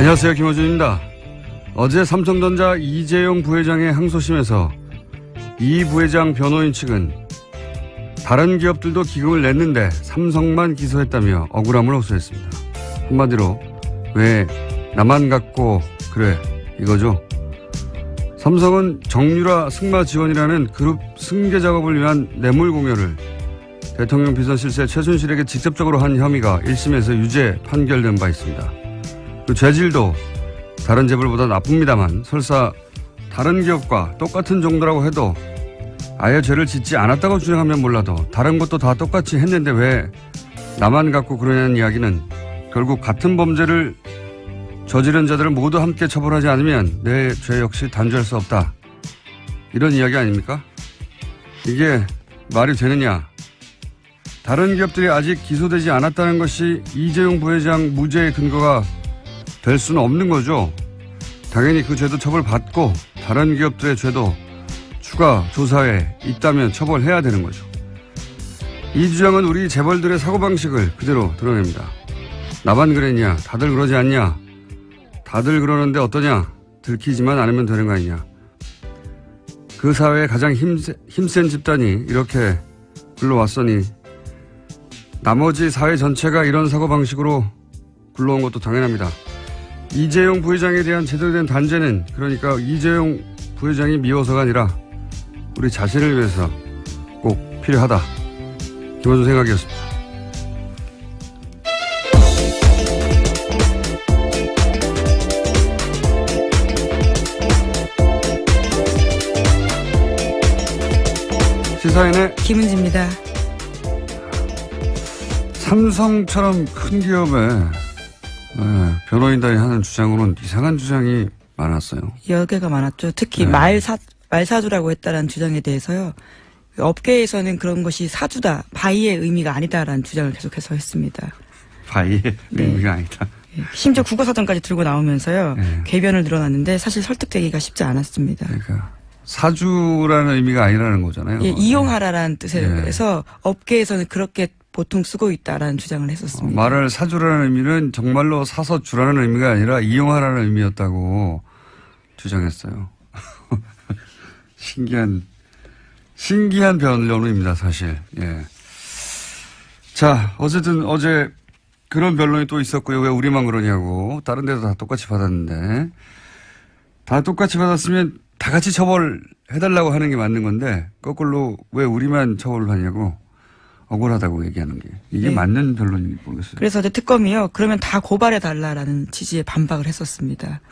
안녕하세요. 김어준입니다. 어제 삼성전자 이재용 부회장의 항소심에서 이 부회장 변호인 측은 다른 기업들도 기금을 냈는데 삼성만 기소했다며 억울함을 호소했습니다. 한마디로 왜 나만 갖고 그래 이거죠. 삼성은 정유라 승마 지원이라는 그룹 승계 작업을 위한 뇌물 공여를 대통령 비선 실세 최순실에게 직접적으로 한 혐의가 1심에서 유죄 판결된 바 있습니다. 그 죄질도 다른 재벌보다 나쁩니다만 설사 다른 기업과 똑같은 정도라고 해도 아예 죄를 짓지 않았다고 주장하면 몰라도 다른 것도 다 똑같이 했는데 왜 나만 갖고 그러냐는 이야기는 결국 같은 범죄를 저지른 자들을 모두 함께 처벌하지 않으면 내 죄 역시 단죄할 수 없다. 이런 이야기 아닙니까? 이게 말이 되느냐. 다른 기업들이 아직 기소되지 않았다는 것이 이재용 부회장 무죄의 근거가 될 수는 없는 거죠. 당연히 그 죄도 처벌받고 다른 기업들의 죄도 추가 조사에 있다면 처벌해야 되는 거죠. 이 주장은 우리 재벌들의 사고방식을 그대로 드러냅니다. 나만 그랬냐? 다들 그러지 않냐? 다들 그러는데 어떠냐? 들키지만 않으면 되는 거 아니냐? 그 사회의 가장 힘센 집단이 이렇게 굴러왔으니 나머지 사회 전체가 이런 사고방식으로 굴러온 것도 당연합니다. 이재용 부회장에 대한 제대로 된 단죄는 그러니까 이재용 부회장이 미워서가 아니라 우리 자신을 위해서 꼭 필요하다. 김어준 생각이었습니다. 시사인의 김은지입니다. 삼성처럼 큰 기업에 변호인단이 하는 주장으로는 이상한 주장이 많았어요. 여러 개가 많았죠. 특히 말사주라고 했다라는 주장에 대해서요. 업계에서는 그런 것이 사주다, 바이의 의미가 아니다라는 주장을 계속해서 했습니다. 바이의 의미가 아니다. 심지어 국어사전까지 들고 나오면서요. 궤변을 늘어났는데 사실 설득되기가 쉽지 않았습니다. 그러니까 사주라는 의미가 아니라는 거잖아요. 이용하라라는 뜻에서 업계에서는 그렇게 보통 쓰고 있다라는 주장을 했었습니다. 말을 사주라는 의미는 정말로 사서 주라는 의미가 아니라 이용하라는 의미였다고 주장했어요. 신기한 변론입니다, 사실. 예. 자, 어쨌든 어제 그런 변론이 또 있었고요. 왜 우리만 그러냐고. 다른 데도 다 똑같이 받았는데. 다 똑같이 받았으면 다 같이 처벌해달라고 하는 게 맞는 건데, 거꾸로 왜 우리만 처벌을 하냐고. 억울하다고 얘기하는 게. 이게 맞는 변론인지 모르겠어요. 그래서 어제 특검이요. 그러면 다 고발해달라라는 취지의 반박을 했었습니다.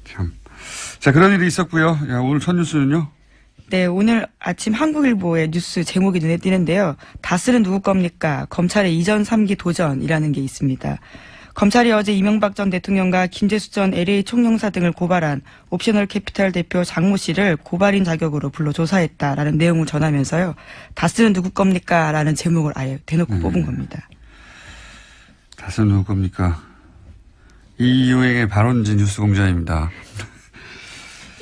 참. 자, 그런 일이 있었고요. 야, 오늘 첫 뉴스는요? 네, 오늘 아침 한국일보의 뉴스 제목이 눈에 띄는데요. 다스는 누구 겁니까? 검찰의 이전 3기 도전이라는 게 있습니다. 검찰이 어제 이명박 전 대통령과 김재수 전 LA 총영사 등을 고발한 옵셔널 캐피탈 대표 장모 씨를 고발인 자격으로 불러 조사했다라는 내용을 전하면서요. 다스는 누구 겁니까? 라는 제목을 아예 대놓고 뽑은 겁니다. 다스는 누구 겁니까? 이유행의 발언지 뉴스공장입니다.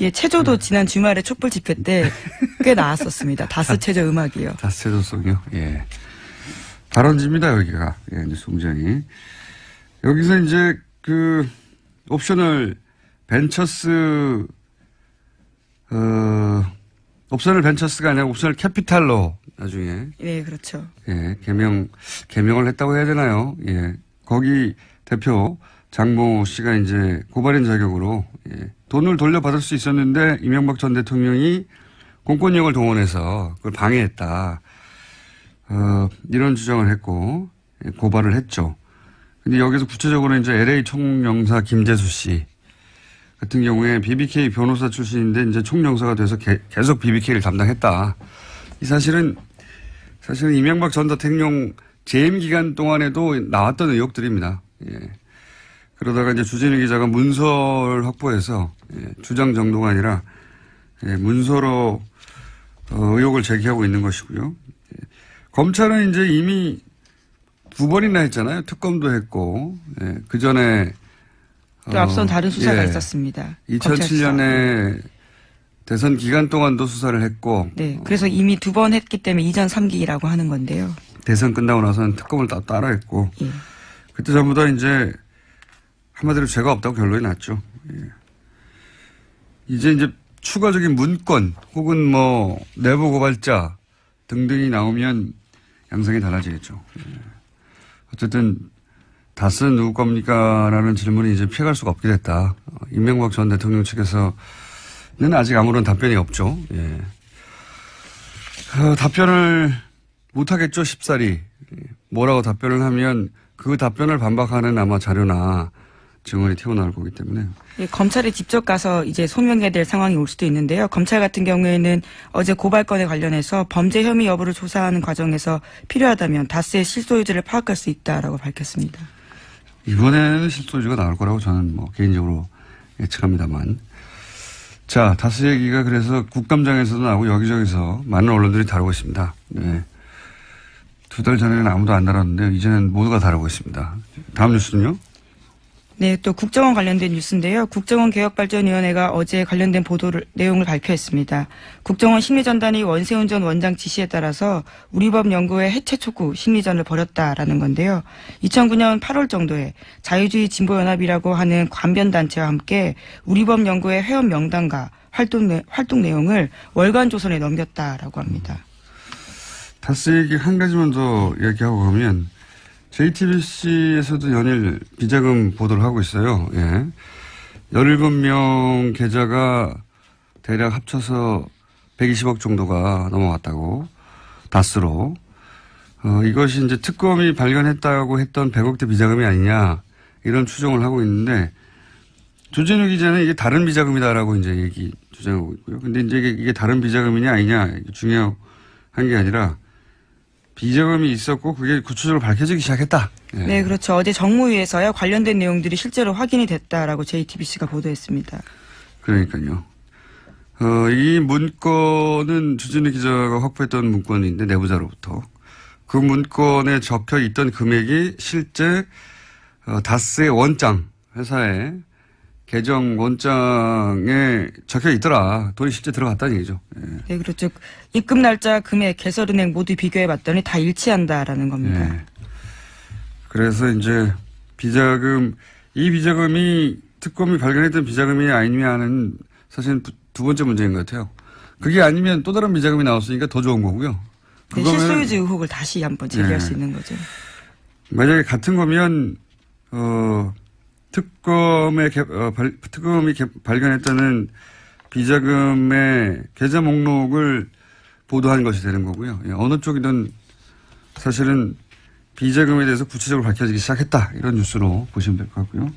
예, 체조도 지난 주말에 촛불 집회 때 꽤 나왔었습니다. 다스 체조 음악이요. 다스 체조송이요? 예. 발언지입니다, 여기가. 예, 뉴스공장이. 여기서 이제 옵셔널 벤처스가 아니라 옵셔널 캐피탈로 나중에. 네, 그렇죠. 예, 개명을 했다고 해야 되나요? 예. 거기 대표 장모 씨가 이제 고발인 자격으로, 돈을 돌려받을 수 있었는데 이명박 전 대통령이 공권력을 동원해서 그걸 방해했다. 이런 주장을 했고, 고발을 했죠. 근데 여기서 구체적으로 이제 LA 총영사 김재수 씨 같은 경우에 BBK 변호사 출신인데 이제 총영사가 돼서 계속 BBK를 담당했다. 이 사실은 이명박 전 대통령 재임 기간 동안에도 나왔던 의혹들입니다. 예. 그러다가 이제 주진우 기자가 문서를 확보해서 주장 정도가 아니라 문서로 의혹을 제기하고 있는 것이고요. 검찰은 이제 이미 2번이나 했잖아요. 특검도 했고, 그 전에. 또 앞선 다른 수사가 있었습니다. 2007년에 대선 기간 동안도 수사를 했고. 네. 그래서 이미 2번 했기 때문에 이전 3기라고 하는 건데요. 대선 끝나고 나서는 특검을 따라 했고. 예. 그때 전부 다 이제 한마디로 죄가 없다고 결론이 났죠. 예. 이제 추가적인 문건 혹은 뭐 내부 고발자 등등이 나오면 양상이 달라지겠죠. 예. 어쨌든 다스는 누구 겁니까? 라는 질문이 이제 피해갈 수가 없게 됐다. 이명박 전 대통령 측에서는 아직 아무런 답변이 없죠. 예. 답변을 못하겠죠, 쉽사리. 뭐라고 답변을 하면 그 답변을 반박하는 아마 자료나 증언이 튀어나올 거기 때문에. 예, 검찰에 직접 가서 이제 소명해야 될 상황이 올 수도 있는데요. 검찰 같은 경우에는 어제 고발건에 관련해서 범죄 혐의 여부를 조사하는 과정에서 필요하다면 다스의 실소유주를 파악할 수 있다라고 밝혔습니다. 이번에는 실소유주가 나올 거라고 저는 뭐 개인적으로 예측합니다만. 자, 다스 얘기가 그래서 국감장에서도 나오고 여기저기서 많은 언론들이 다루고 있습니다. 네. 2달 전에는 아무도 안 다뤘는데 이제는 모두가 다루고 있습니다. 다음 뉴스는요? 네, 또 국정원 관련된 뉴스인데요. 국정원 개혁발전위원회가 어제 관련된 내용을 발표했습니다. 국정원 심리전단이 원세훈 전 원장 지시에 따라서 우리법 연구회 해체 촉구 심리전을 벌였다라는 건데요. 2009년 8월 정도에 자유주의 진보연합이라고 하는 관변단체와 함께 우리법 연구회 회원 명단과 활동 내용을 월간 조선에 넘겼다라고 합니다. 다스 얘기 한 가지만 더 얘기하고 가면 JTBC에서도 연일 비자금 보도를 하고 있어요. 예. 17명 계좌가 대략 합쳐서 120억 정도가 넘어왔다고 다스로. 이것이 이제 특검이 발견했다고 했던 100억대 비자금이 아니냐 이런 추정을 하고 있는데 조진우 기자는 이게 다른 비자금이다라고 이제 주장하고 있고요. 근데 이제 이게 다른 비자금이냐 아니냐 중요한 게 아니라 비자금이 있었고 그게 구체적으로 밝혀지기 시작했다. 네. 네, 그렇죠. 어제 정무위에서야 관련된 내용들이 실제로 확인이 됐다라고 JTBC가 보도했습니다. 그러니까요. 이 문건은 주진우 기자가 확보했던 문건인데 내부자로부터 그 문건에 적혀 있던 금액이 실제 다스의 원장 회사의 계정 원장에 적혀 있더라. 돈이 실제 들어갔다는 얘기죠. 예. 네, 그렇죠. 입금 날짜, 금액, 개설은행 모두 비교해 봤더니 다 일치한다라는 겁니다. 예. 그래서 이제 이 비자금이 특검이 발견했던 비자금이 아니냐는 사실은 두 번째 문제인 것 같아요. 그게 아니면 또 다른 비자금이 나왔으니까 더 좋은 거고요. 네, 실소유주 의혹을 다시 한번 제기할 수 있는 거죠. 만약에 같은 거면 특검이 발견했다는 비자금의 계좌 목록을 보도한 것이 되는 거고요. 어느 쪽이든 사실은 비자금에 대해서 구체적으로 밝혀지기 시작했다. 이런 뉴스로 보시면 될 것 같고요.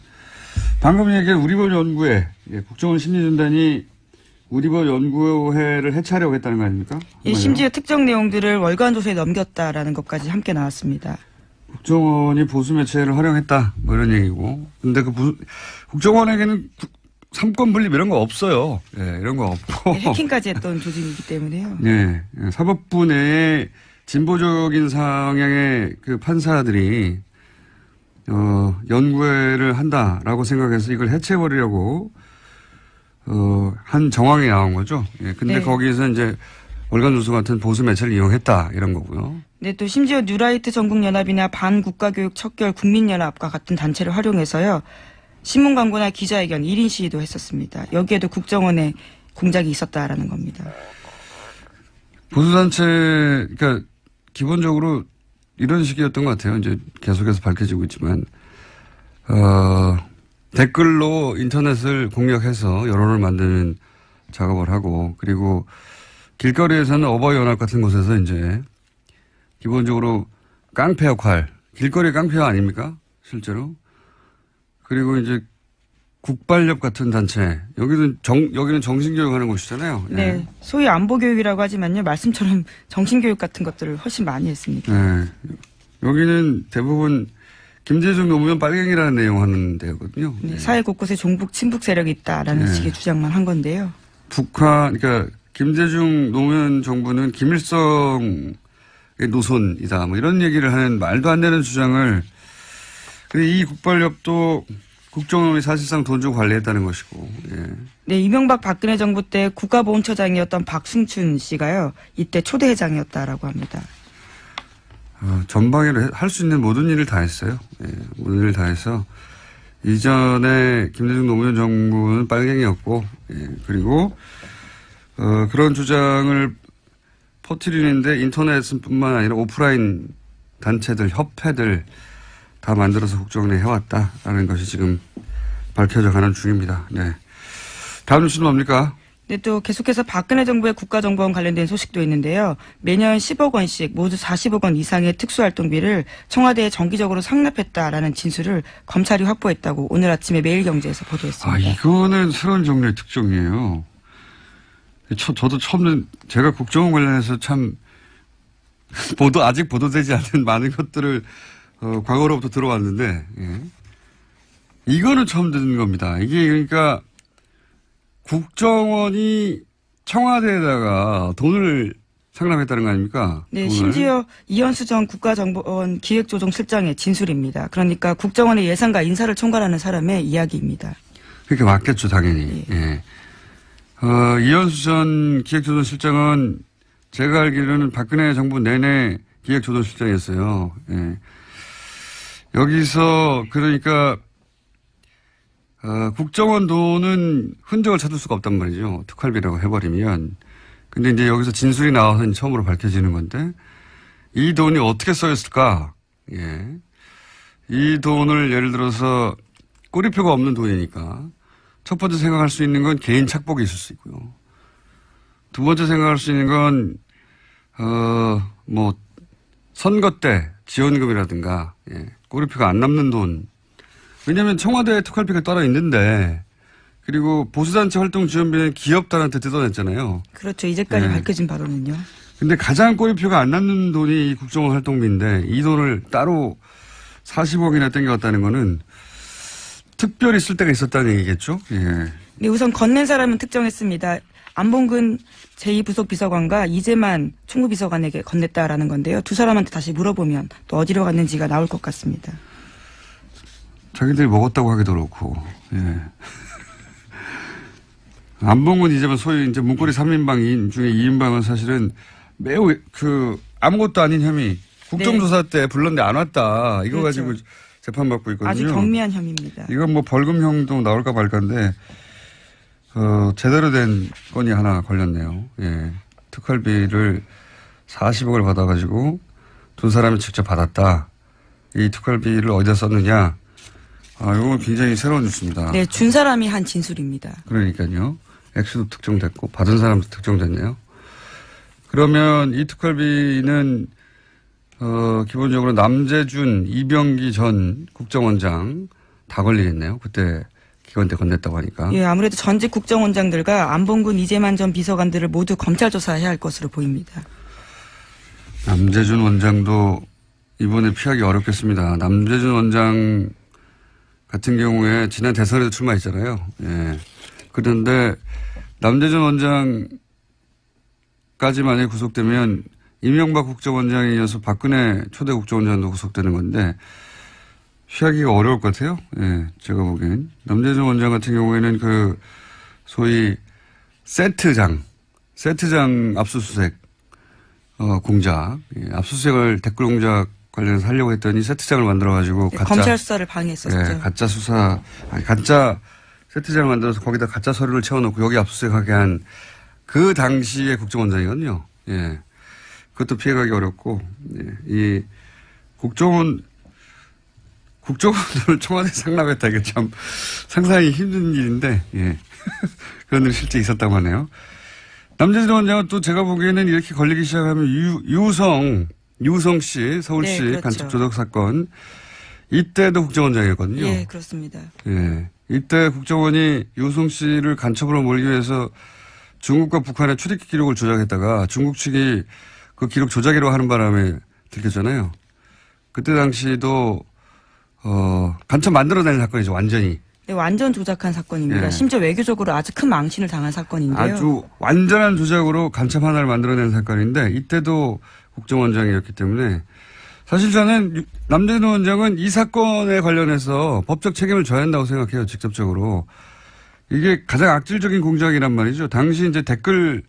방금 얘기한 우리법 연구회, 국정원 심리전단이 우리법 연구회를 해체하려고 했다는 거 아닙니까? 예, 심지어 특정 내용들을 월간 조사에 넘겼다라는 것까지 함께 나왔습니다. 국정원이 보수 매체를 활용했다. 뭐 이런 얘기고. 근데 국정원에게는 삼권 분립 이런 거 없어요. 예, 이런 거 없고. 네, 해킹까지 했던 조직이기 때문에요. 네. 사법부 내에 진보적인 성향의 그 판사들이, 연구회를 한다라고 생각해서 이걸 해체해버리려고, 한 정황이 나온 거죠. 예, 근데 네. 거기에서 이제 월간조서 같은 보수 매체를 이용했다. 이런 거고요. 네, 또 심지어 뉴라이트 전국연합이나 반국가교육 척결 국민연합과 같은 단체를 활용해서요. 신문 광고나 기자회견 1인 시위도 했었습니다. 여기에도 국정원의 공작이 있었다라는 겁니다. 보수단체, 그러니까 기본적으로 이런 식이었던 것 같아요. 이제 계속해서 밝혀지고 있지만, 댓글로 인터넷을 공략해서 여론을 만드는 작업을 하고, 그리고 길거리에서는 어버이연합 같은 곳에서 이제 기본적으로 깡패 역할, 길거리 깡패 아닙니까? 실제로. 그리고 이제 국발협 같은 단체, 여기는 정신교육 하는 곳이잖아요. 네. 예. 소위 안보교육이라고 하지만요. 말씀처럼 정신교육 같은 것들을 훨씬 많이 했습니다. 네. 여기는 대부분 김대중 노무현 빨갱이라는 내용 하는 데거든요. 네, 사회 곳곳에 종북, 친북 세력이 있다라는 식의 주장만 한 건데요. 그러니까 김대중 노무현 정부는 김일성의 노선이다. 뭐 이런 얘기를 하는 말도 안 되는 주장을 이 국발협도 국정원이 사실상 돈 주고 관리했다는 것이고. 예. 네, 이명박 박근혜 정부 때 국가보훈처장이었던 박승춘 씨가요. 이때 초대 회장이었다라고 합니다. 전방위로 할 수 있는 모든 일을 다 했어요. 예, 모든 일을 다 해서 이전에 김대중 노무현 정부는 빨갱이였고, 예, 그리고, 그런 주장을 퍼뜨리는데 인터넷뿐만 아니라 오프라인 단체들, 협회들 다 만들어서 국정원에 해왔다라는 것이 지금 밝혀져 가는 중입니다. 네. 다음 뉴스는 뭡니까? 네, 또 계속해서 박근혜 정부의 국가정보원 관련된 소식도 있는데요. 매년 10억 원씩 모두 40억 원 이상의 특수활동비를 청와대에 정기적으로 상납했다라는 진술을 검찰이 확보했다고 오늘 아침에 매일경제에서 보도했습니다. 이거는 새로운 종류의 특종이에요. 저도 처음에 제가 국정원 관련해서 참 아직 보도되지 않은 많은 것들을 과거로부터 들어왔는데, 예. 이거는 처음 듣는 겁니다. 이게 그러니까 국정원이 청와대에다가 돈을 상납했다는 거 아닙니까? 네, 돈을. 심지어 이현수 전 국가정보원 기획조정실장의 진술입니다. 그러니까 국정원의 예산과 인사를 총괄하는 사람의 이야기입니다. 그렇게 맞겠죠, 당연히. 네. 예. 이현수 전 기획조정실장은 제가 알기로는 박근혜 정부 내내 기획조정실장이었어요. 예. 여기서 그러니까 국정원 돈은 흔적을 찾을 수가 없단 말이죠. 특활비라고 해버리면. 근데 이제 여기서 진술이 나와서 처음으로 밝혀지는 건데, 이 돈이 어떻게 써였을까? 예. 이 돈을 예를 들어서 꼬리표가 없는 돈이니까 첫 번째 생각할 수 있는 건 개인 착복이 있을 수 있고요. 두 번째 생각할 수 있는 건, 선거 때 지원금이라든가, 예. 꼬리표가 안 남는 돈. 왜냐하면 청와대 특활비가 따로 있는데, 그리고 보수단체 활동 지원비는 기업단한테 뜯어냈잖아요. 그렇죠. 이제까지 네. 밝혀진 바로는요. 근데 가장 꼬리표가 안 남는 돈이 이 국정원 활동비인데, 이 돈을 따로 40억이나 땡겨왔다는 거는 특별히 쓸 때가 있었다는 얘기겠죠? 예. 네, 우선 건넨 사람은 특정했습니다. 안봉근 제2부속 비서관과 이재만 총무비서관에게 건넸다라는 건데요. 두 사람한테 다시 물어보면 또 어디로 갔는지가 나올 것 같습니다. 자기들이 먹었다고 하기도 그렇고, 예. 안봉근 이재만 소위 이제 문고리 3인방 중에 2인방은 사실은 매우 아무것도 아닌 혐의, 국정조사 때 불렀는데 안 왔다. 이거 그렇죠. 가지고 재판받고 있거든요. 아주 경미한 혐의입니다. 이건 뭐 벌금형도 나올까 말까인데, 제대로 된 건이 하나 걸렸네요. 예. 특활비를 40억을 받아가지고 두 사람이 직접 받았다. 이 특활비를 어디다 썼느냐. 이건 굉장히 새로운 뉴스입니다. 네, 준 사람이 한 진술입니다. 그러니까요. 액수도 특정됐고 받은 사람도 특정됐네요. 그러면 이 특활비는 기본적으로 남재준, 이병기 전 국정원장 다 걸리겠네요. 그때 기관 때 건넸다고 하니까. 예, 아무래도 전직 국정원장들과 안봉근, 이재만 전 비서관들을 모두 검찰 조사해야 할 것으로 보입니다. 남재준 원장도 이번에 피하기 어렵겠습니다. 남재준 원장 같은 경우에 지난 대선에도 출마했잖아요. 예. 그런데 남재준 원장까지 만약에 구속되면 이명박 국정원장에 이어서 박근혜 초대 국정원장도 구속되는 건데 피하기가 어려울 것 같아요. 예, 제가 보기엔. 남재준 원장 같은 경우에는 소위 세트장 압수수색, 공작, 예, 압수수색을 댓글 공작 관련해서 하려고 했더니 세트장을 만들어가지고 네, 검찰 수사를 방해했었죠. 예, 가짜 세트장을 만들어서 거기다 가짜 서류를 채워놓고 여기 압수수색하게 한 그 당시의 국정원장이거든요. 예. 그것도 피해가기 어렵고, 예. 이 국정원을 청와대 상납했다. 이게 참 상상하기 힘든 일인데, 예. 그런 일이 실제 있었다고 하네요. 남재준 원장은 또 제가 보기에는 이렇게 걸리기 시작하면 유성 씨, 서울시 네, 그렇죠. 간첩 조작 사건, 이때도 국정원장이었거든요. 예, 그렇습니다. 예. 이때 국정원이 유성 씨를 간첩으로 몰기 위해서 중국과 북한의 출입 기록을 조작했다가 중국 측이 그 기록 조작이라고 하는 바람에 들켰잖아요. 그때 당시도 간첩 만들어내는 사건이죠, 완전히. 네, 완전 조작한 사건입니다. 예. 심지어 외교적으로 아주 큰 망신을 당한 사건인데요. 아주 완전한 조작으로 간첩 하나를 만들어낸 사건인데 이때도 국정원장이었기 때문에 사실 저는 남재준 원장은 이 사건에 관련해서 법적 책임을 져야 한다고 생각해요. 직접적으로. 이게 가장 악질적인 공작이란 말이죠. 당시 이제 댓글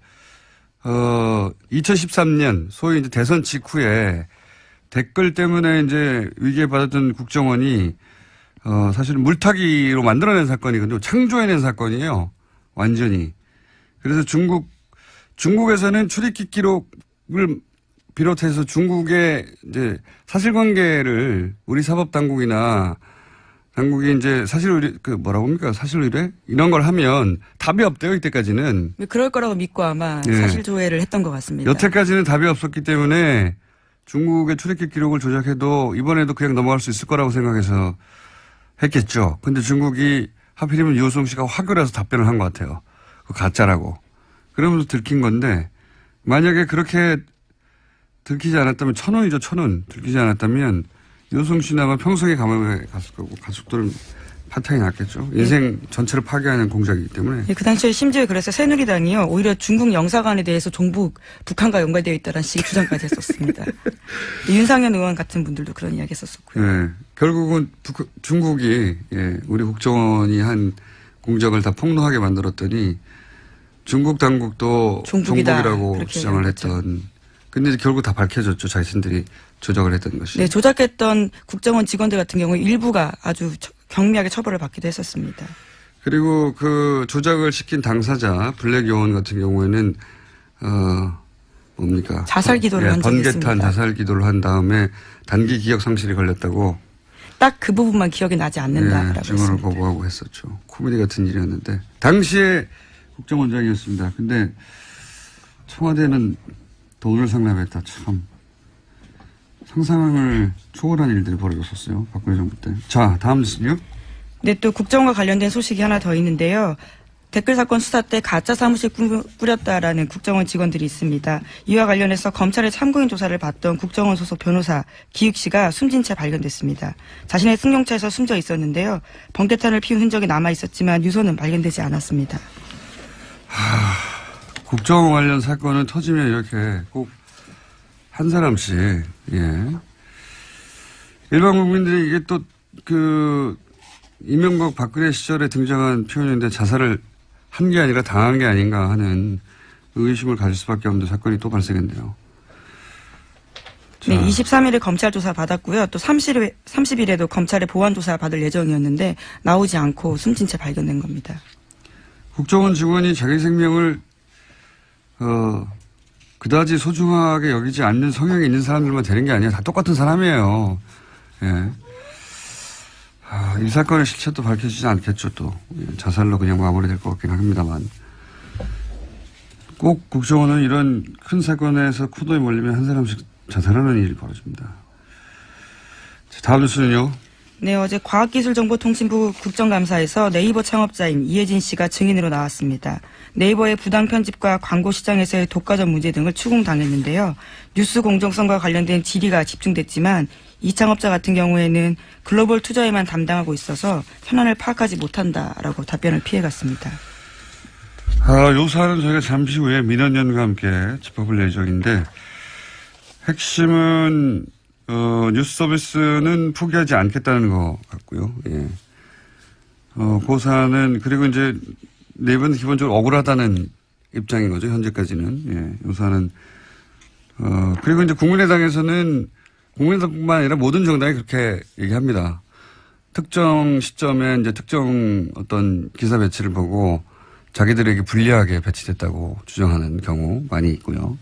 2013년 소위 이제 대선 직후에 댓글 때문에 이제 위기에 받았던 국정원이 사실 물타기로 만들어낸 사건이거든요. 창조해낸 사건이에요. 완전히. 그래서 중국에서는 출입국 기록을 비롯해서 중국의 이제 사실관계를 우리 사법당국이나 당국이 이제 뭐라고 합니까? 사실 의뢰? 이런 걸 하면 답이 없대요, 이때까지는. 그럴 거라고 믿고 아마 사실 조회를 했던 것 같습니다. 여태까지는 답이 없었기 때문에 중국의 출입국 기록을 조작해도 이번에도 그냥 넘어갈 수 있을 거라고 생각해서 했겠죠. 근데 중국이 하필이면 유호성 씨가 화를 해서 답변을 한 것 같아요. 그 가짜라고. 그러면서 들킨 건데 만약에 그렇게 들키지 않았다면 1,000원이죠, 1,000원. 들키지 않았다면 유호성 씨는 아마 평생에 감옥에 갔을 거고 가족들은 파탄이 났겠죠. 인생 전체를 파괴하는 공작이기 때문에. 그 당시에 심지어 그래서 새누리당이요. 오히려 중국 영사관에 대해서 북한과 연관되어 있다는 식의 주장까지 했었습니다. 윤상현 의원 같은 분들도 그런 이야기 했었고요. 네. 결국은 중국이 우리 국정원이 한 공작을 다 폭로하게 만들었더니 중국 당국도 종북이라고 주장을 했던. 근데 이제 결국 다 밝혀졌죠. 자신들이 조작을 했던 것이. 네. 조작했던 국정원 직원들 같은 경우 일부가 아주 경미하게 처벌을 받기도 했었습니다. 그리고 그 조작을 시킨 당사자 블랙 요원 같은 경우에는 뭡니까? 자살 기도를 한 적이 있습니다. 번개탄 자살 기도를 한 다음에 단기 기억 상실이 걸렸다고. 딱 그 부분만 기억이 나지 않는다라고 증언을 했습니다. 거부하고 했었죠. 코미디 같은 일이었는데 당시에 국정원장이었습니다. 근데 청와대는 돈을 상납했다. 참 상상을 초월한 일들이 벌어졌었어요. 박근혜 정부 때. 자, 다음 뉴스요. 네, 또 국정원과 관련된 소식이 하나 더 있는데요. 댓글 사건 수사 때 가짜 사무실 꾸렸다라는 국정원 직원들이 있습니다. 이와 관련해서 검찰의 참고인 조사를 받던 국정원 소속 변호사 기욱 씨가 숨진 채 발견됐습니다. 자신의 승용차에서 숨져 있었는데요. 번개탄을 피운 흔적이 남아 있었지만 유서는 발견되지 않았습니다. 국정원 관련 사건은 터지면 이렇게 꼭 한 사람씩, 일반 국민들이 이게 또 이명박 박근혜 시절에 등장한 표현인데 자살을 한 게 아니라 당한 게 아닌가 하는 의심을 가질 수밖에 없는 사건이 또 발생했네요. 네, 23일에 검찰 조사 받았고요. 또 30일에도 검찰의 보완 조사 받을 예정이었는데 나오지 않고 숨진 채 발견된 겁니다. 국정원 직원이 자기 생명을 그다지 소중하게 여기지 않는 성향이 있는 사람들만 되는 게 아니에요. 다 똑같은 사람이에요. 이 사건의 실체도 밝혀지지 않겠죠. 또 자살로 그냥 마무리될 것 같긴 합니다만 꼭 국정원은 이런 큰 사건에서 쿠도에 몰리면 한 사람씩 자살하는 일이 벌어집니다. 자, 다음 뉴스는요. 네, 어제 과학기술정보통신부 국정감사에서 네이버 창업자인 이혜진 씨가 증인으로 나왔습니다. 네이버의 부당 편집과 광고 시장에서의 독과점 문제 등을 추궁당했는데요. 뉴스 공정성과 관련된 질의가 집중됐지만 이 창업자 같은 경우에는 글로벌 투자에만 담당하고 있어서 현안을 파악하지 못한다라고 답변을 피해갔습니다. 요 사안은 저희가 잠시 후에 민원연과 함께 짚어볼 예정인데 핵심은 뉴스 서비스는 포기하지 않겠다는 것 같고요. 그 사안은 그리고 이제 네이버는 기본적으로 억울하다는 입장인 거죠. 현재까지는. 요 사안은 그리고 이제 국민의당에서는 국민의당뿐만 아니라 모든 정당이 그렇게 얘기합니다. 특정 시점에 이제 특정 어떤 기사 배치를 보고 자기들에게 불리하게 배치됐다고 주장하는 경우 많이 있고요.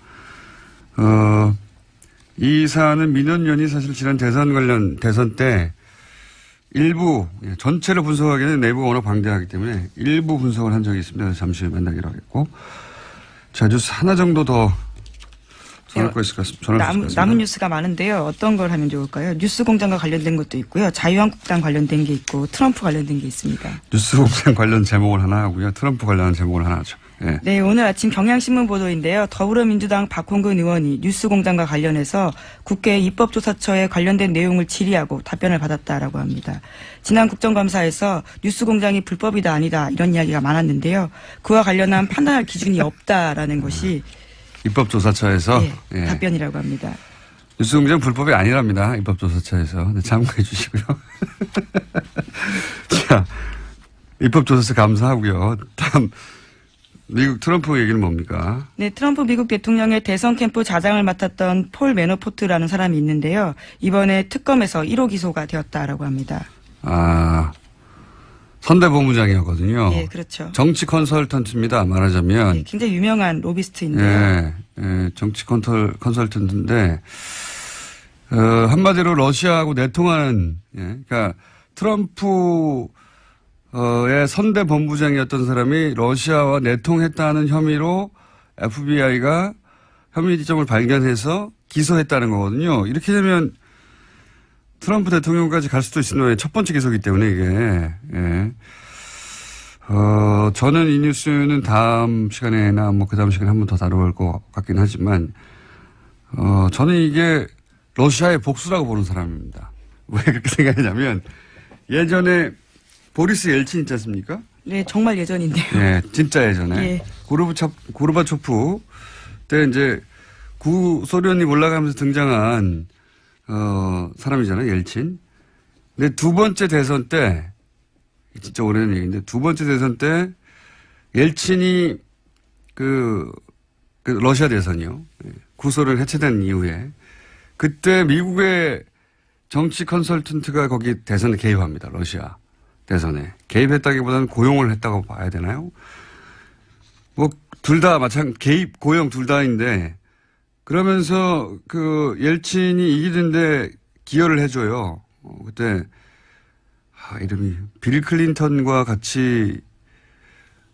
이 사안은 민원연이 사실 지난 대선 때 일부, 전체를 분석하기에는 네이버가 워낙 방대하기 때문에 일부 분석을 한 적이 있습니다. 잠시 후에 만나기로 하겠고. 자, 뉴스 하나 정도 더 전할 거 있을 것 같습니다. 남은 뉴스가 많은데요. 어떤 걸 하면 좋을까요? 뉴스공장과 관련된 것도 있고요. 자유한국당 관련된 게 있고 트럼프 관련된 게 있습니다. 뉴스공장 관련 제목을 하나 하고요. 트럼프 관련한 제목을 하나 하죠. 네, 오늘 아침 경향신문 보도인데요. 더불어민주당 박홍근 의원이 뉴스공장과 관련해서 국회 입법조사처에 관련된 내용을 질의하고 답변을 받았다라고 합니다. 지난 국정감사에서 뉴스공장이 불법이다 아니다 이런 이야기가 많았는데요. 그와 관련한 판단할 기준이 없다라는 것이 입법조사처에서 답변이라고 합니다. 뉴스공장 불법이 아니랍니다. 입법조사처에서. 네, 참고해 주시고요. 자, 입법조사처 감사하고요. 다음 미국 트럼프 얘기는 뭡니까? 네, 트럼프 미국 대통령의 대선 캠프 자장을 맡았던 폴 매너포트라는 사람이 있는데요. 이번에 특검에서 1호 기소가 되었다라고 합니다. 선대본부장이었거든요. 예, 그렇죠. 정치 컨설턴트입니다. 말하자면. 예, 굉장히 유명한 로비스트인데요. 예, 예, 정치 컨설턴트인데, 한마디로 러시아하고 내통하는, 예, 그러니까 트럼프의 선대본부장이었던 사람이 러시아와 내통했다는 혐의로 FBI가 혐의점을 발견해서 기소했다는 거거든요. 이렇게 되면 트럼프 대통령까지 갈 수도 있는 첫 번째 기소이기 때문에 이게, 예. 저는 이 뉴스는 다음 시간에나 뭐 그 다음 시간에 한 번 더 다뤄볼 것 같긴 하지만, 저는 이게 러시아의 복수라고 보는 사람입니다. 왜 그렇게 생각하냐면, 예전에 보리스 옐친 있지 않습니까? 네, 정말 예전인데요. 네, 진짜 예전에. 예. 고르바초프 때 이제 구소련이 올라가면서 등장한, 사람이잖아요, 옐친. 근데 두 번째 대선 때, 진짜 오래된 얘기인데, 두 번째 대선 때, 옐친이 그 러시아 대선이요. 구소련 해체된 이후에. 그때 미국의 정치 컨설턴트가 거기 대선에 개입합니다, 러시아 대선에. 개입했다기보다는 고용을 했다고 봐야 되나요? 뭐, 둘 다 개입, 고용 둘 다인데, 그러면서 그 옐친이 이기는데 기여를 해줘요. 그때 이름이 빌 클린턴과 같이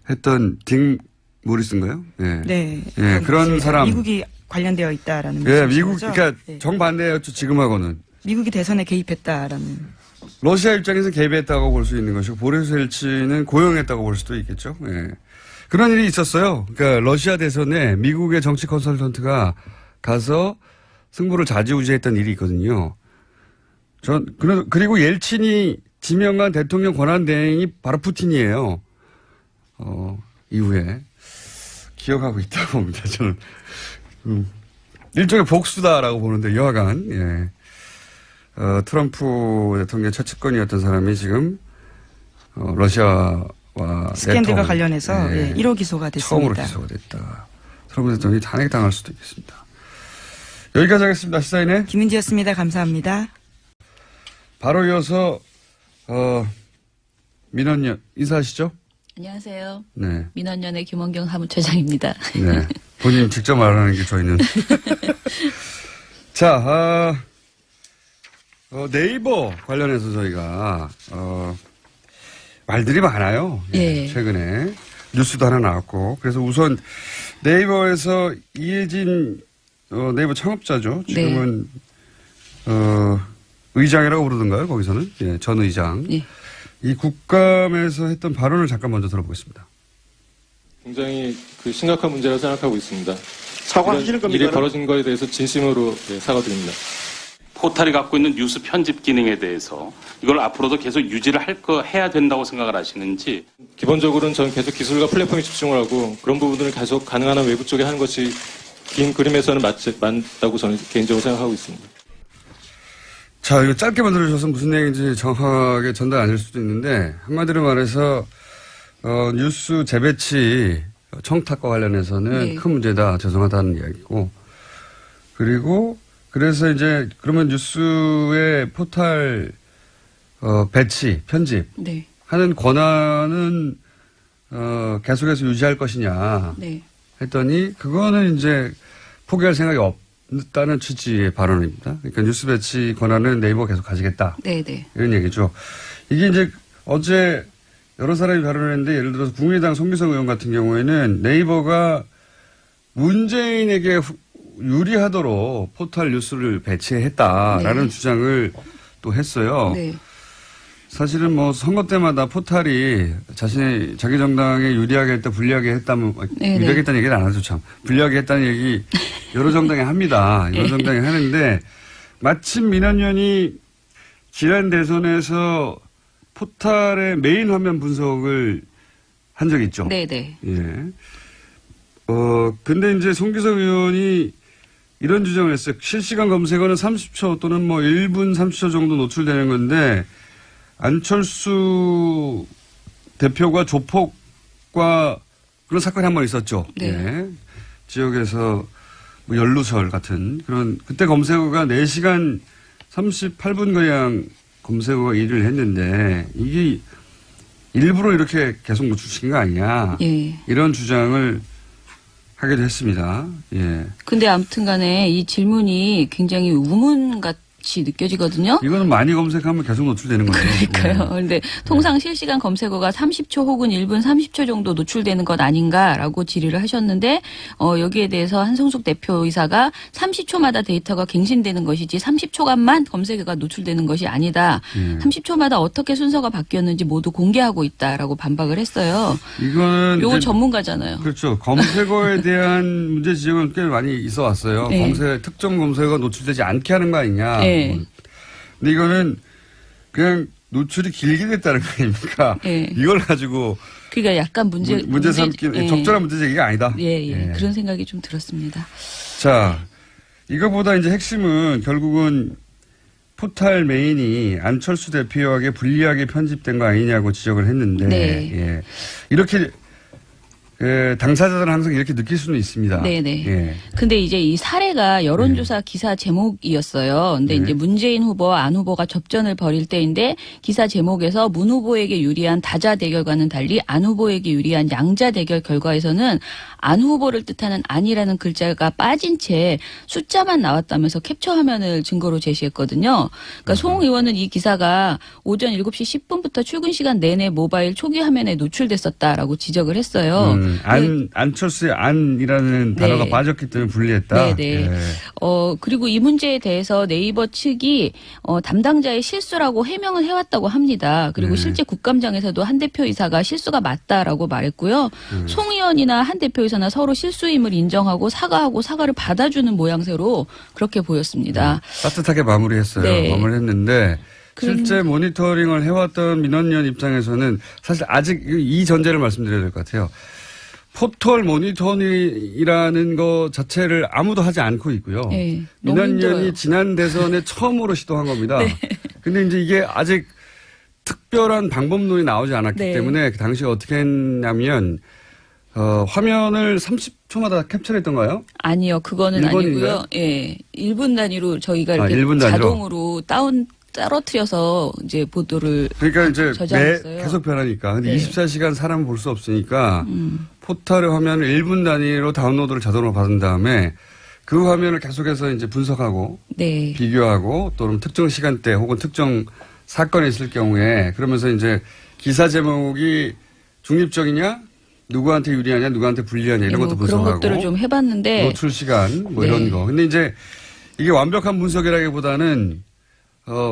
했던 딕 모리스인가요? 예. 네. 예, 그런 사람. 미국이 관련되어 있다라는 예, 말씀이시죠? 미국 그러니까 네. 정반대였죠, 지금하고는. 미국이 대선에 개입했다라는. 러시아 입장에서 개입했다고 볼 수 있는 것이고 보리스 옐친은 고용했다고 볼 수도 있겠죠. 예. 그런 일이 있었어요. 그러니까 러시아 대선에 미국의 정치 컨설턴트가 가서 승부를 좌지우지했던 일이 있거든요. 그리고 옐친이 지명한 대통령 권한대행이 바로 푸틴이에요. 이후에 기억하고 있다고 봅니다. 저는 일종의 복수다라고 보는데 여하간 예. 트럼프 대통령 최측근이었던 사람이 지금 러시아와 스캔들과 관련해서 예. 1호 기소가 됐습니다. 처음으로 기소가 됐다. 트럼프 대통령이 탄핵당할 수도 있겠습니다. 여기까지 하겠습니다. 시사인의 김은지였습니다. 감사합니다. 바로 이어서 민원연 인사하시죠? 안녕하세요. 네. 민원연의 김원경 사무처장입니다. 네. 본인 직접 말하는 게 저희는. 자, 네이버 관련해서 저희가 말들이 많아요. 예. 최근에 뉴스도 하나 나왔고 그래서 우선 네이버에서 이혜진 네이버 창업자죠. 지금은 의장이라고 부르던가요? 거기서는 예, 전 의장. 예. 이 국감에서 했던 발언을 잠깐 먼저 들어보겠습니다. 굉장히 심각한 문제라고 생각하고 있습니다. 사과하시는 겁니까? 일이 벌어진 거에 대해서 진심으로 사과드립니다. 포털이 갖고 있는 뉴스 편집 기능에 대해서 이걸 앞으로도 계속 유지를 해야 된다고 생각을 하시는지. 기본적으로는 저는 계속 기술과 플랫폼에 집중을 하고 그런 부분들을 계속 가능한 한 외부 쪽에 하는 것이 긴 그림에서는 맞다고 저는 개인적으로 생각하고 있습니다. 자, 이거 짧게만 들어주셔서 무슨 얘기인지 정확하게 전달 안 될 수도 있는데 한마디로 말해서 뉴스 재배치 청탁과 관련해서는 네. 큰 문제다. 죄송하다는 이야기고 그리고 그래서 이제 그러면 뉴스의 포털 배치, 편집 네. 하는 권한은 계속해서 유지할 것이냐 네. 했더니 그거는 이제 포기할 생각이 없다는 취지의 발언입니다. 그러니까 뉴스 배치 권한은 네이버가 계속 가지겠다. 네. 네. 이런 얘기죠. 이게 이제 어제 여러 사람이 발언했는데 예를 들어서 국민의당 송기성 의원 같은 경우에는 네이버가 문재인에게 유리하도록 포털 뉴스를 배치했다라는 네. 주장을 또 했어요. 네. 사실은 뭐 선거 때마다 포털이 자기 정당에 유리하게 했다, 불리하게 했다면, 네, 유리하게 네. 했다는 얘기는 안 하죠, 참. 불리하게 했다는 얘기 여러 정당이 합니다. 여러 정당이 하는데, 마침 민원연이 지난 대선에서 포털의 메인 화면 분석을 한 적이 있죠. 네. 네. 예. 근데 이제 송기석 의원이 이런 주장을 했어요. 실시간 검색어는 30초 또는 뭐 1분 30초 정도 노출되는 건데, 안철수 대표가 조폭과 그런 사건이 한 번 있었죠. 네. 예. 지역에서 뭐 연루설 같은 그런, 그때 검색어가 4시간 38분가량 검색어가 1위를 했는데 이게 일부러 이렇게 계속 노출시킨 거 아니냐. 예. 이런 주장을 하기도 했습니다. 예. 근데 아무튼 간에 이 질문이 굉장히 우문같이 느껴지거든요. 이거는 많이 검색하면 계속 노출되는 거예요. 그러니까요. 그런데 통상 실시간 검색어가 30초 혹은 1분 30초 정도 노출되는 것 아닌가라고 질의를 하셨는데 여기에 대해서 한성숙 대표이사가 30초마다 데이터가 갱신되는 것이지 30초간만 검색어가 노출되는 것이 아니다. 30초마다 어떻게 순서가 바뀌었는지 모두 공개하고 있다라고 반박을 했어요. 이거는 요거 이제 전문가잖아요. 그렇죠. 검색어에 대한 문제 지적은 꽤 많이 있어 왔어요. 네. 특정 검색어가 노출되지 않게 하는 거 아니냐. 네. 근데 이거는 그냥 노출이 길게 됐다는 거 아닙니까? 네. 이걸 가지고 그러니까 약간 문제 삼기 예. 적절한 문제 제기가 아니다. 예. 그런 생각이 좀 들었습니다. 자, 이거보다 이제 핵심은 결국은 포탈 메인이 안철수 대표에게 불리하게 편집된 거 아니냐고 지적을 했는데, 네. 예. 이렇게 당사자들은 항상 이렇게 느낄 수는 있습니다. 네네. 예. 근데 이제 이 사례가 여론조사 기사 제목이었어요. 근데 네. 이제 문재인 후보와 안 후보가 접전을 벌일 때인데 기사 제목에서 문 후보에게 유리한 다자 대결과는 달리 안 후보에게 유리한 양자 대결 결과에서는 안 후보를 뜻하는 안이라는 글자가 빠진 채 숫자만 나왔다면서 캡처 화면을 증거로 제시했거든요. 그러니까 송 의원은 이 기사가 오전 7시 10분부터 출근 시간 내내 모바일 초기 화면에 노출됐었다라고 지적을 했어요. 안철수의 안이라는 단어가 빠졌기 때문에 불리했다. 네네. 예. 그리고 이 문제에 대해서 네이버 측이 담당자의 실수라고 해명을 해왔다고 합니다. 그리고 실제 국감장에서도 한 대표이사가 실수가 맞다라고 말했고요. 송 의원이나 한 대표이사나 서로 실수임을 인정하고 사과하고 사과를 받아주는 모양새로 그렇게 보였습니다. 따뜻하게 마무리했어요. 네. 마무리했는데 실제 모니터링을 해왔던 민원연 입장에서는 사실 아직 이 전제를 말씀드려야 될 것 같아요. 포털 모니터링이라는 것 자체를 아무도 하지 않고 있고요. 네, 너무 민원연이 힘들어요. 지난 대선에 처음으로 시도한 겁니다. 네. 근데 이제 이게 아직 특별한 방법론이 나오지 않았기 네. 때문에 그 당시에 어떻게 했냐면 화면을 30초마다 캡처했던가요? 아니요, 그거는 1번인가요? 아니고요. 예, 1분 단위로 저희가 이렇게 1분 단위로? 자동으로 떨어뜨려서 이제 보도를 그러니까 이제 저장했어요. 계속 변하니까. 근데 네. 24시간 사람을 볼 수 없으니까 포털의 화면을 1분 단위로 다운로드를 자동으로 받은 다음에 그 화면을 계속해서 이제 분석하고 네. 비교하고 또는 특정 시간대 혹은 특정 사건이 있을 경우에 그러면서 이제 기사 제목이 중립적이냐 누구한테 유리하냐 누구한테 불리하냐 이런 것도 그런 분석하고 것들을 좀 해봤는데 노출 시간 뭐 네. 이런 거. 근데 이제 이게 완벽한 분석이라기보다는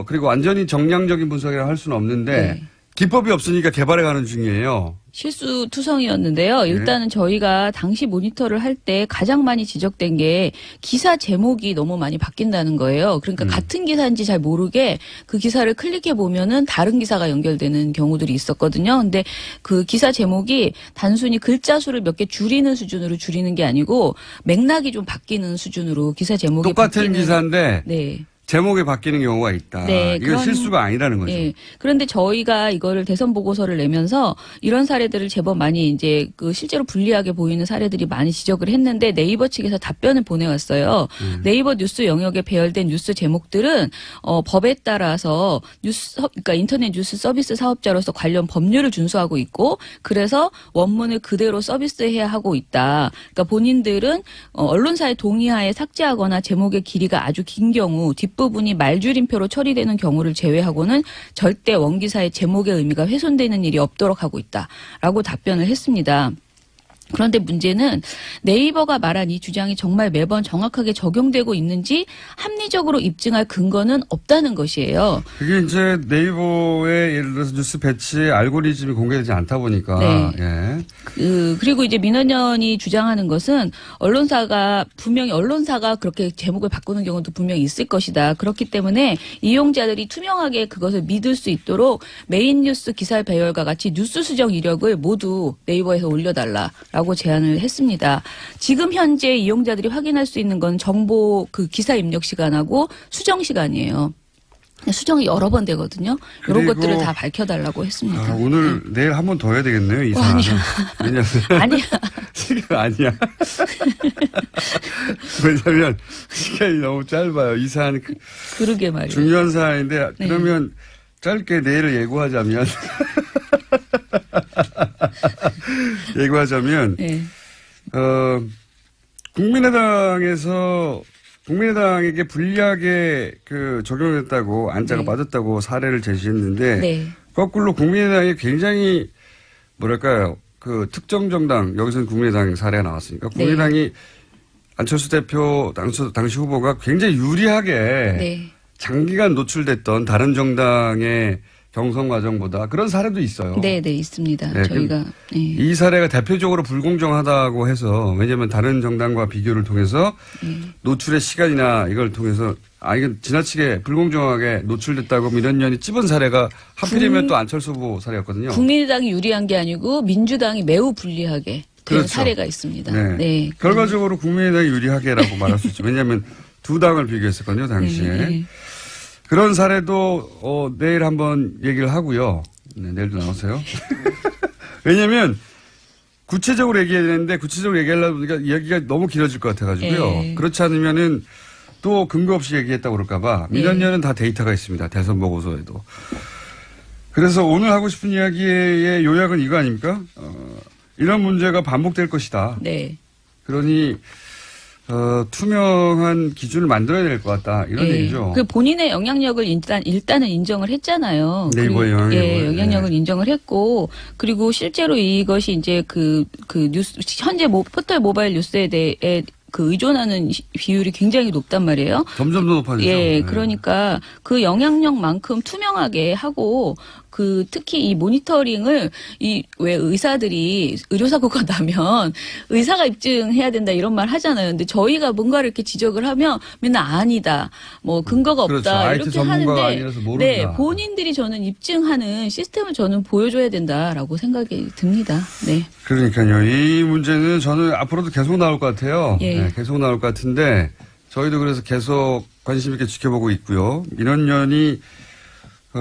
그리고 완전히 정량적인 분석이라 할 수는 없는데 네. 기법이 없으니까 개발해가는 중이에요. 실수투성이었는데요. 일단은 저희가 당시 모니터를 할 때 가장 많이 지적된 게 기사 제목이 너무 많이 바뀐다는 거예요. 그러니까 같은 기사인지 잘 모르게 그 기사를 클릭해 보면은 다른 기사가 연결되는 경우들이 있었거든요. 근데 그 기사 제목이 단순히 글자 수를 몇 개 줄이는 수준으로 줄이는 게 아니고 맥락이 좀 바뀌는 수준으로 기사 제목이 똑같은 바뀌는 기사인데 네. 제목이 바뀌는 경우가 있다. 네, 이건 실수가 아니라는 거죠. 예. 그런데 저희가 이거를 대선 보고서를 내면서 이런 사례들을 제법 많이 이제 그 실제로 불리하게 보이는 사례들이 많이 지적을 했는데 네이버 측에서 답변을 보내왔어요. 네이버 뉴스 영역에 배열된 뉴스 제목들은 법에 따라서 그러니까 인터넷 뉴스 서비스 사업자로서 관련 법률을 준수하고 있고 그래서 원문을 그대로 서비스해야 하고 있다. 그러니까 본인들은 언론사의 동의하에 삭제하거나 제목의 길이가 아주 긴 경우 뒷부분이 말줄임표로 처리되는 경우를 제외하고는 절대 원기사의 제목의 의미가 훼손되는 일이 없도록 하고 있다라고 답변을 했습니다. 그런데 문제는 네이버가 말한 이 주장이 정말 매번 정확하게 적용되고 있는지 합리적으로 입증할 근거는 없다는 것이에요. 그게 이제 네이버의 예를 들어서 뉴스 배치의 알고리즘이 공개되지 않다 보니까. 네. 예. 그리고 이제 민원연이 주장하는 것은 분명히 언론사가 그렇게 제목을 바꾸는 경우도 분명히 있을 것이다. 그렇기 때문에 이용자들이 투명하게 그것을 믿을 수 있도록 메인 뉴스 기사 배열과 같이 뉴스 수정 이력을 모두 네이버에서 올려달라라고 제안을 했습니다. 지금 현재 이용자들이 확인할 수 있는 건 정보 그 기사 입력 시간하고 수정 시간이에요. 수정이 여러 번 되거든요. 이런 그리고 것들을 다 밝혀달라고 했습니다. 오늘 내일 한 번 더 해야 되겠네요. 이 사안은. 왜냐하면 아니야. 시간 아니야. 왜냐하면 시간이 너무 짧아요. 이 사안은 그러게 말이에요. 중요한 사안인데 네. 그러면 짧게 내일을 예고하자면 예고하자면 네. 국민의당에게 불리하게 적용했다고 안자가 네. 빠졌다고 사례를 제시했는데 네. 거꾸로 국민의당이 굉장히 뭐랄까요 특정 정당 여기서는 국민의당 사례가 나왔으니까 국민의당이 안철수 대표 당시 후보가 굉장히 유리하게 네. 장기간 노출됐던 다른 정당의 경선 과정보다 그런 사례도 있어요. 네, 네, 있습니다. 네, 저희가. 네. 이 사례가 대표적으로 불공정하다고 해서 왜냐하면 다른 정당과 비교를 통해서 노출의 시간이나 이걸 통해서 이건 지나치게 불공정하게 노출됐다고 민원연이 찝은 사례가 하필이면 또 안철수 후보 사례였거든요. 국민의당이 유리한 게 아니고 민주당이 매우 불리하게 된 그렇죠. 사례가 있습니다. 네. 네. 결과적으로 국민의당이 유리하게라고 말할 수 있죠. 왜냐하면 두 당을 비교했었거든요, 당시에. 네. 그런 사례도 내일 한번 얘기를 하고요. 네, 내일도 나오세요. 왜냐하면 구체적으로 얘기해야 되는데 구체적으로 얘기하려다 보니까 이야기가 너무 길어질 것 같아가지고요. 네. 그렇지 않으면은 또 근거 없이 얘기했다고 그럴까봐 민원연은 다 데이터가 있습니다. 대선 보고서에도. 그래서 오늘 하고 싶은 이야기의 요약은 이거 아닙니까? 이런 문제가 반복될 것이다. 네. 그러니 투명한 기준을 만들어야 될 것 같다. 이런 네. 얘기죠. 그 본인의 영향력을 일단은 인정을 했잖아요. 네이버의 그리고, 영향력을. 영향력을 인정을 했고, 그리고 실제로 이것이 이제 그 뉴스, 현재 포털 모바일 뉴스에 대해 그 의존하는 비율이 굉장히 높단 말이에요. 점점 더 높아지죠. 예, 네. 그러니까 그 영향력만큼 투명하게 하고 특히 이 모니터링을 왜 의사들이 의료사고가 나면 의사가 입증해야 된다 이런 말 하잖아요. 근데 저희가 뭔가를 이렇게 지적을 하면 맨날 아니다. 뭐 근거가 없다. 그렇죠. IT 이렇게 전문가가 하는데 아니라서 모른다. 네, 본인들이 저는 입증하는 시스템을 저는 보여줘야 된다라고 생각이 듭니다. 네. 그러니까요. 이 문제는 저는 앞으로도 계속 나올 것 같아요. 예. 네, 계속 나올 것 같은데 저희도 그래서 계속 관심 있게 지켜보고 있고요. 민원연이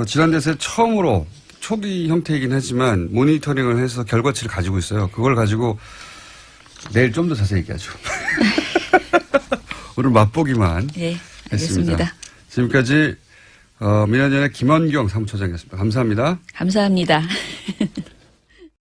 지난 대선에 처음으로 초기 형태이긴 하지만 모니터링을 해서 결과치를 가지고 있어요. 그걸 가지고 내일 좀 더 자세히 얘기하죠. 오늘 맛보기만 네, 했습니다. 알겠습니다. 지금까지 민원연의 김원경 사무처장이었습니다. 감사합니다. 감사합니다.